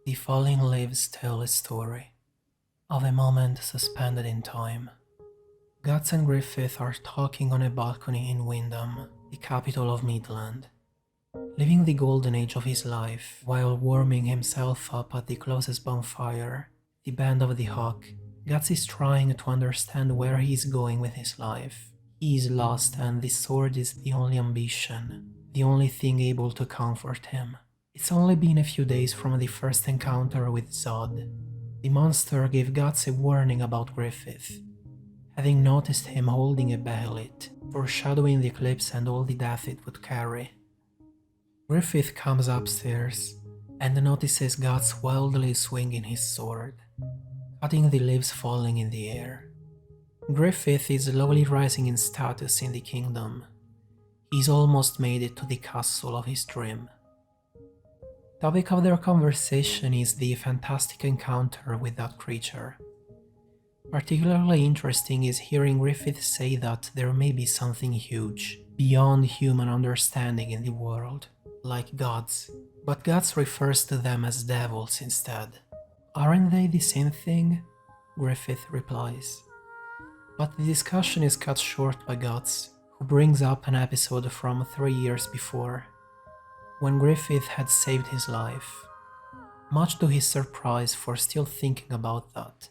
The falling leaves tell a story of a moment suspended in time. Guts and Griffith are talking on a balcony in Windham, the capital of Midland. Living the golden age of his life while warming himself up at the closest bonfire, the Bend of the Hawk, Guts is trying to understand where he is going with his life. He is lost and the sword is the only ambition, the only thing able to comfort him. It's only been a few days from the first encounter with Zod. The monster gave Guts a warning about Griffith, having noticed him holding a behelit, foreshadowing the eclipse and all the death it would carry. Griffith comes upstairs and notices Guts wildly swinging his sword, cutting the leaves falling in the air. Griffith is slowly rising in status in the kingdom. He's almost made it to the castle of his dream. Topic of their conversation is the fantastic encounter with that creature. Particularly interesting is hearing Griffith say that there may be something huge, beyond human understanding in the world, like gods, but gods refers to them as devils instead. Aren't they the same thing? Griffith replies. But the discussion is cut short by Guts, who brings up an episode from 3 years before, when Griffith had saved his life, much to his surprise for still thinking about that.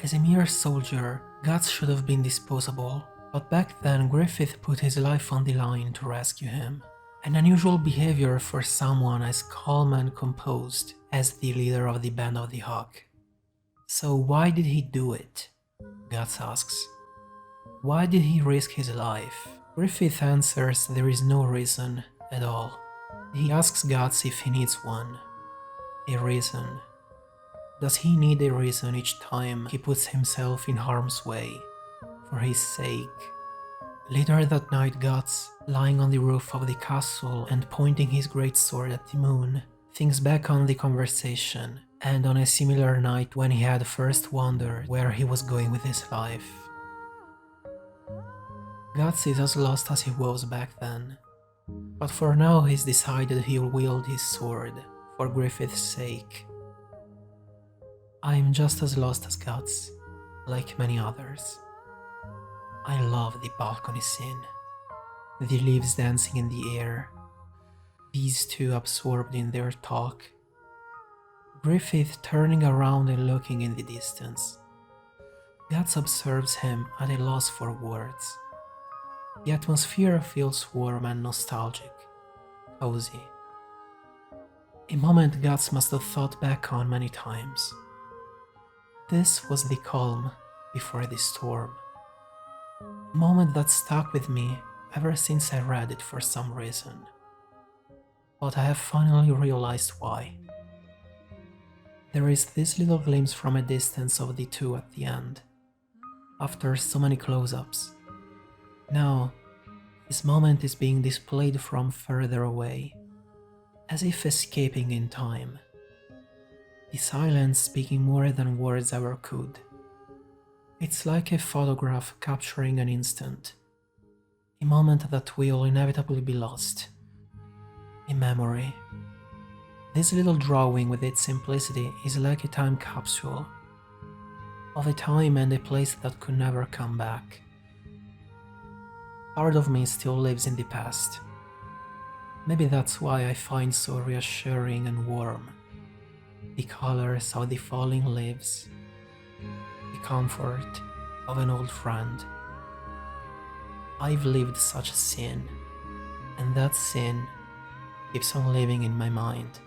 As a mere soldier, Guts should have been disposable, but back then Griffith put his life on the line to rescue him, an unusual behavior for someone as calm and composed as the leader of the Band of the Hawk. So why did he do it? Guts asks. Why did he risk his life? Griffith answers there is no reason at all. He asks Guts if he needs one. A reason. Does he need a reason each time he puts himself in harm's way, for his sake? Later that night, Guts, lying on the roof of the castle and pointing his great sword at the moon, thinks back on the conversation and on a similar night when he had first wondered where he was going with his life. Guts is as lost as he was back then, but for now he's decided he'll wield his sword for Griffith's sake. I'm just as lost as Guts, like many others. I love the balcony scene, the leaves dancing in the air, these two absorbed in their talk, Griffith turning around and looking in the distance. Guts observes him at a loss for words. The atmosphere feels warm and nostalgic, cozy. A moment Guts must have thought back on many times. This was the calm before the storm. A moment that stuck with me ever since I read it for some reason. But I have finally realized why. There is this little glimpse from a distance of the two at the end, after so many close-ups. Now, this moment is being displayed from further away, as if escaping in time. The silence speaking more than words ever could. It's like a photograph capturing an instant, a moment that will inevitably be lost, a memory. This little drawing with its simplicity is like a time capsule, of a time and a place that could never come back. Part of me still lives in the past. Maybe that's why I find so reassuring and warm the colors of the falling leaves, the comfort of an old friend. I've lived such a scene, and that scene keeps on living in my mind.